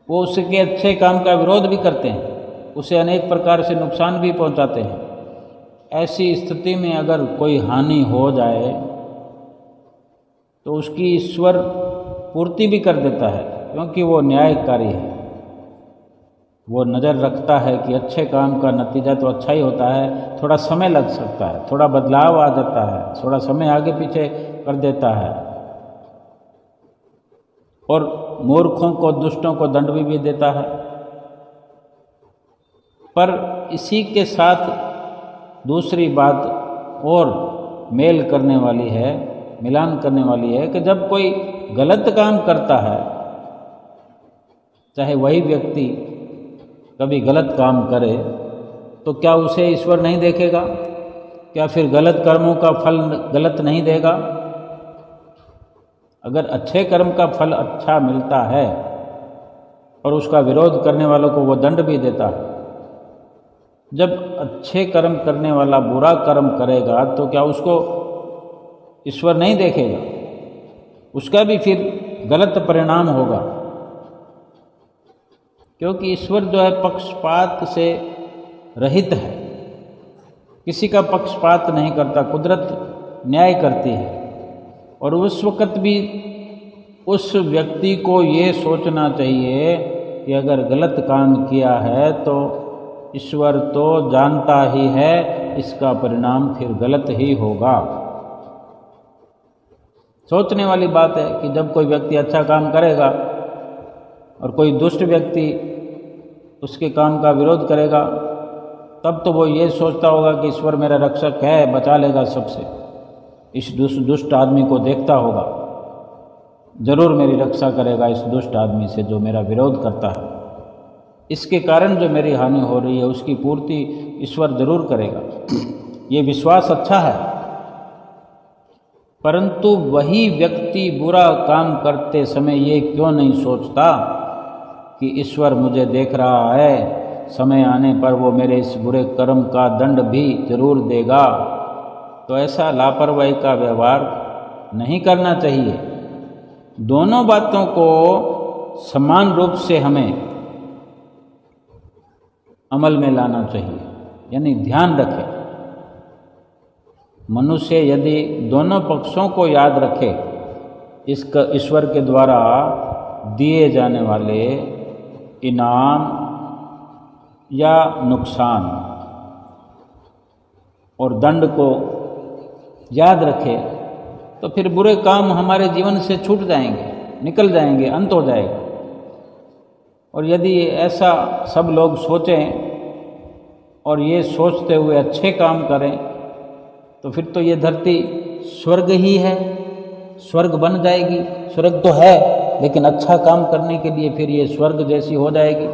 वो उसके अच्छे काम का विरोध भी करते हैं, उसे अनेक प्रकार से नुकसान भी पहुंचाते हैं। ऐसी स्थिति में अगर कोई हानि हो जाए तो उसकी ईश्वर पूर्ति भी कर देता है, क्योंकि वो न्यायकारी है। वो नज़र रखता है कि अच्छे काम का नतीजा तो अच्छा ही होता है, थोड़ा समय लग सकता है, थोड़ा बदलाव आ जाता है, थोड़ा समय आगे पीछे कर देता है, और मूर्खों को, दुष्टों को दंड भी देता है। पर इसी के साथ दूसरी बात और मेल करने वाली है, मिलान करने वाली है कि जब कोई गलत काम करता है, चाहे वही व्यक्ति कभी गलत काम करे, तो क्या उसे ईश्वर नहीं देखेगा? क्या फिर गलत कर्मों का फल गलत नहीं देगा? अगर अच्छे कर्म का फल अच्छा मिलता है और उसका विरोध करने वालों को वो दंड भी देता है, जब अच्छे कर्म करने वाला बुरा कर्म करेगा तो क्या उसको ईश्वर नहीं देखेगा? उसका भी फिर गलत परिणाम होगा, क्योंकि ईश्वर जो है पक्षपात से रहित है, किसी का पक्षपात नहीं करता, कुदरत न्याय करती है। और उस वक़्त भी उस व्यक्ति को ये सोचना चाहिए कि अगर गलत काम किया है तो ईश्वर तो जानता ही है, इसका परिणाम फिर गलत ही होगा। सोचने वाली बात है कि जब कोई व्यक्ति अच्छा काम करेगा और कोई दुष्ट व्यक्ति उसके काम का विरोध करेगा, तब तो वो ये सोचता होगा कि ईश्वर मेरा रक्षक है, बचा लेगा सबसे। इस दुष्ट आदमी को देखता होगा, जरूर मेरी रक्षा करेगा इस दुष्ट आदमी से जो मेरा विरोध करता है। इसके कारण जो मेरी हानि हो रही है उसकी पूर्ति ईश्वर जरूर करेगा, ये विश्वास अच्छा है। परंतु वही व्यक्ति बुरा काम करते समय ये क्यों नहीं सोचता कि ईश्वर मुझे देख रहा है, समय आने पर वो मेरे इस बुरे कर्म का दंड भी जरूर देगा। तो ऐसा लापरवाही का व्यवहार नहीं करना चाहिए। दोनों बातों को समान रूप से हमें अमल में लाना चाहिए, यानी ध्यान रखें। मनुष्य यदि दोनों पक्षों को याद रखे, इसका ईश्वर के द्वारा दिए जाने वाले इनाम या नुकसान और दंड को याद रखे, तो फिर बुरे काम हमारे जीवन से छूट जाएंगे, निकल जाएंगे, अंत हो जाएगा। और यदि ऐसा सब लोग सोचें और ये सोचते हुए अच्छे काम करें, तो फिर तो ये धरती स्वर्ग ही है, स्वर्ग बन जाएगी। स्वर्ग तो है, लेकिन अच्छा काम करने के लिए फिर ये स्वर्ग जैसी हो जाएगी।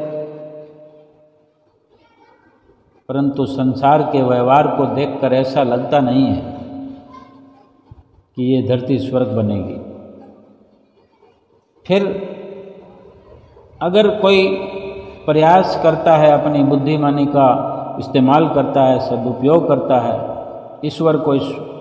परंतु संसार के व्यवहार को देखकर ऐसा लगता नहीं है कि ये धरती स्वर्ग बनेगी। फिर अगर कोई प्रयास करता है, अपनी बुद्धिमानी का इस्तेमाल करता है, सदुपयोग करता है, ईश्वर को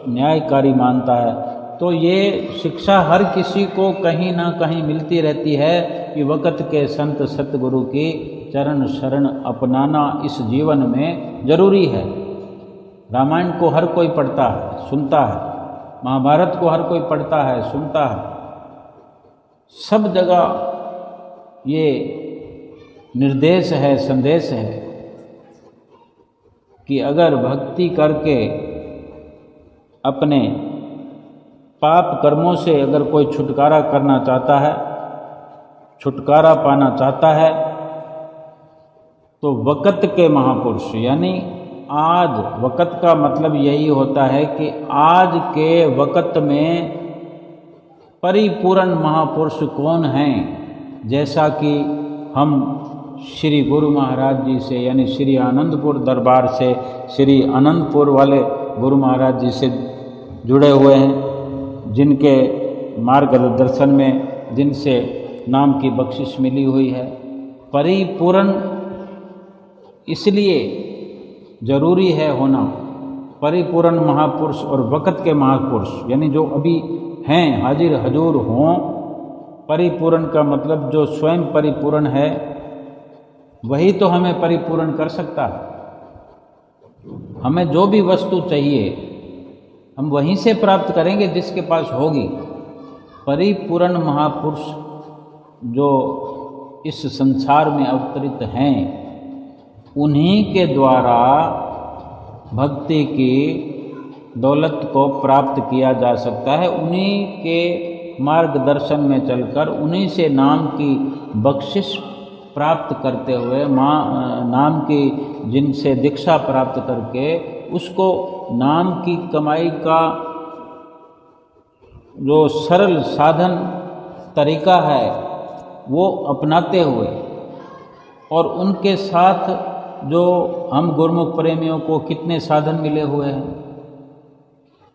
न्यायकारी मानता है, तो ये शिक्षा हर किसी को कहीं ना कहीं मिलती रहती है कि वक़्त के संत सतगुरु की चरण शरण अपनाना इस जीवन में जरूरी है। रामायण को हर कोई पढ़ता है, सुनता है, महाभारत को हर कोई पढ़ता है, सुनता है। सब जगह ये निर्देश है, संदेश है कि अगर भक्ति करके अपने पाप कर्मों से अगर कोई छुटकारा करना चाहता है, छुटकारा पाना चाहता है, तो वक़्त के महापुरुष, यानी आज, वक़्त का मतलब यही होता है कि आज के वक़्त में परिपूर्ण महापुरुष कौन हैं। जैसा कि हम श्री गुरु महाराज जी से, यानी श्री आनंदपुर दरबार से, श्री आनंदपुर वाले गुरु महाराज जी से जुड़े हुए हैं, जिनके मार्गदर्शन में, जिनसे नाम की बख्शिश मिली हुई है। परिपूर्ण इसलिए जरूरी है होना, परिपूर्ण महापुरुष और वक़्त के महापुरुष, यानी जो अभी हैं, हाजिर हजूर हों। परिपूर्ण का मतलब जो स्वयं परिपूर्ण है वही तो हमें परिपूर्ण कर सकता है। हमें जो भी वस्तु चाहिए हम वहीं से प्राप्त करेंगे जिसके पास होगी। परिपूर्ण महापुरुष जो इस संसार में अवतरित हैं, उन्हीं के द्वारा भक्ति की दौलत को प्राप्त किया जा सकता है। उन्हीं के मार्गदर्शन में चलकर, उन्हीं से नाम की बख्शिश प्राप्त करते हुए, नाम की जिनसे दीक्षा प्राप्त करके, उसको नाम की कमाई का जो सरल साधन तरीका है वो अपनाते हुए, और उनके साथ जो हम गुरुमुख प्रेमियों को कितने साधन मिले हुए हैं।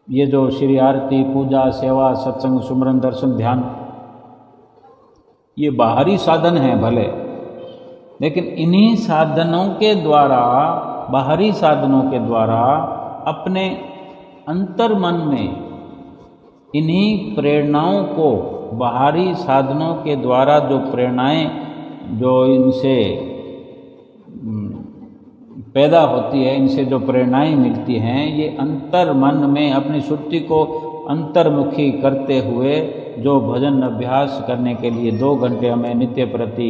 ये जो श्री आरती, पूजा, सेवा, सत्संग, सुमरन, दर्शन, ध्यान, ये बाहरी साधन हैं भले, लेकिन इन्हीं साधनों के द्वारा, बाहरी साधनों के द्वारा अपने अंतर मन में इन्हीं प्रेरणाओं को, बाहरी साधनों के द्वारा जो प्रेरणाएं जो इनसे पैदा होती है, इनसे जो प्रेरणाएं मिलती हैं, ये अंतर मन में अपनी शुद्धि को अंतर्मुखी करते हुए जो भजन अभ्यास करने के लिए 2 घंटे हमें नित्य प्रति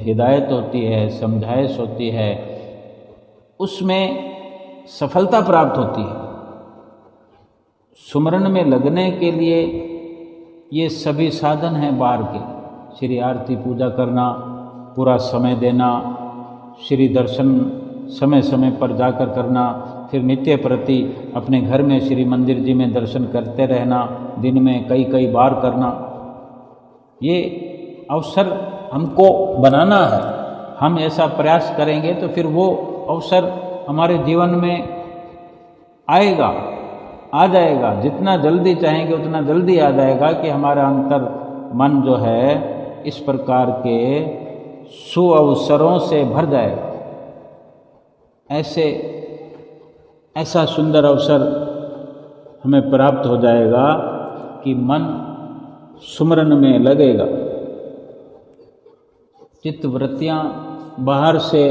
हिदायत होती है, समझाइश होती है, उसमें सफलता प्राप्त होती है। सुमरन में लगने के लिए ये सभी साधन हैं बाहर के। श्री आरती पूजा करना, पूरा समय देना, श्री दर्शन समय समय पर जाकर करना, फिर नित्य प्रति अपने घर में श्री मंदिर जी में दर्शन करते रहना, दिन में कई कई बार करना। ये अवसर हमको बनाना है, हम ऐसा प्रयास करेंगे तो फिर वो अवसर हमारे जीवन में आएगा, आ जाएगा। जितना जल्दी चाहेंगे उतना जल्दी आ जाएगा कि हमारा अंतर मन जो है इस प्रकार के सुअवसरों से भर जाएगा। ऐसा सुंदर अवसर हमें प्राप्त हो जाएगा कि मन सुमरन में लगेगा। चित्त वृत्तियाँ बाहर से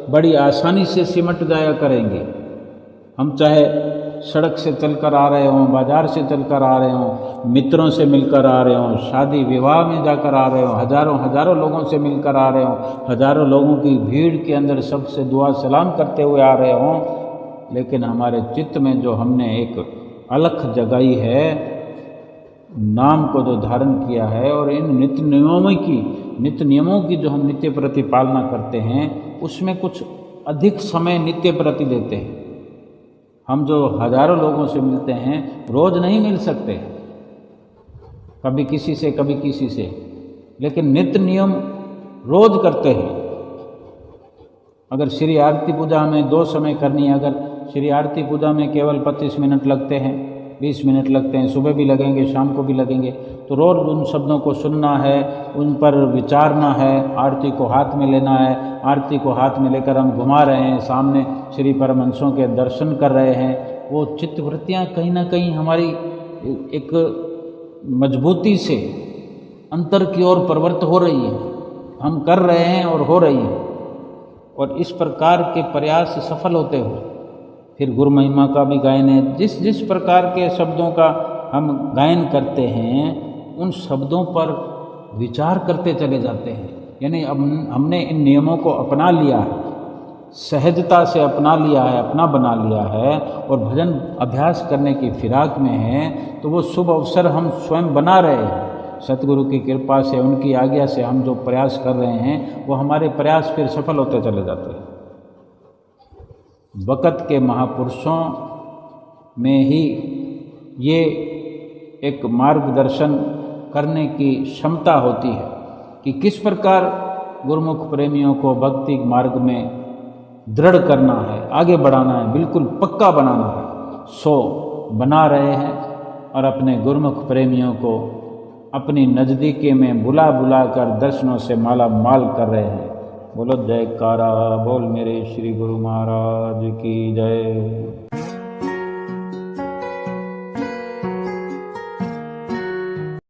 बड़ी आसानी से सिमट जाया करेंगे। हम चाहे सड़क से चलकर आ रहे हों, बाजार से चलकर आ रहे हों, मित्रों से मिलकर आ रहे हों, शादी विवाह में जाकर आ रहे हों, हजारों लोगों से मिलकर आ रहे हों, हजारों लोगों की भीड़ के अंदर सबसे दुआ सलाम करते हुए आ रहे हों, लेकिन हमारे चित्त में जो हमने एक अलख जगाई है, नाम को जो धारण किया है, और इन नित्य नियमों की जो हम नित्य प्रति पालना करते हैं, उसमें कुछ अधिक समय नित्य प्रति देते हैं। हम जो हजारों लोगों से मिलते हैं, रोज नहीं मिल सकते, कभी किसी से कभी किसी से, लेकिन नित्य नियम रोज करते हैं। अगर श्री आरती पूजा हमें 2 समय करनी है, अगर श्री आरती पूजा में केवल 25 मिनट लगते हैं, 20 मिनट लगते हैं, सुबह भी लगेंगे, शाम को भी लगेंगे, तो रोज उन शब्दों को सुनना है, उन पर विचारना है, आरती को हाथ में लेना है। आरती को हाथ में लेकर हम घुमा रहे हैं, सामने श्री परमहंसों के दर्शन कर रहे हैं। वो चित्तवृत्तियाँ कहीं ना कहीं हमारी एक मजबूती से अंतर की ओर प्रवृत्त हो रही है, हम कर रहे हैं और हो रही है, और इस प्रकार के प्रयास सफल होते हो। फिर गुरु महिमा का भी गायन है। जिस प्रकार के शब्दों का हम गायन करते हैं, उन शब्दों पर विचार करते चले जाते हैं। यानी अब हमने इन नियमों को अपना लिया है, सहजता से अपना लिया है, अपना बना लिया है, और भजन अभ्यास करने की फिराक में है, तो वो शुभ अवसर हम स्वयं बना रहे हैं। सतगुरु की कृपा से, उनकी आज्ञा से हम जो प्रयास कर रहे हैं, वो हमारे प्रयास फिर सफल होते चले जाते हैं। वक़्त के महापुरुषों में ही ये एक मार्गदर्शन करने की क्षमता होती है कि किस प्रकार गुरुमुख प्रेमियों को भक्ति मार्ग में दृढ़ करना है, आगे बढ़ाना है, बिल्कुल पक्का बनाना है। सो बना रहे हैं और अपने गुरुमुख प्रेमियों को अपनी नज़दीकी में बुला कर दर्शनों से माला माल कर रहे हैं। बोलो जयकारा बोल मेरे श्री गुरु महाराज की जय।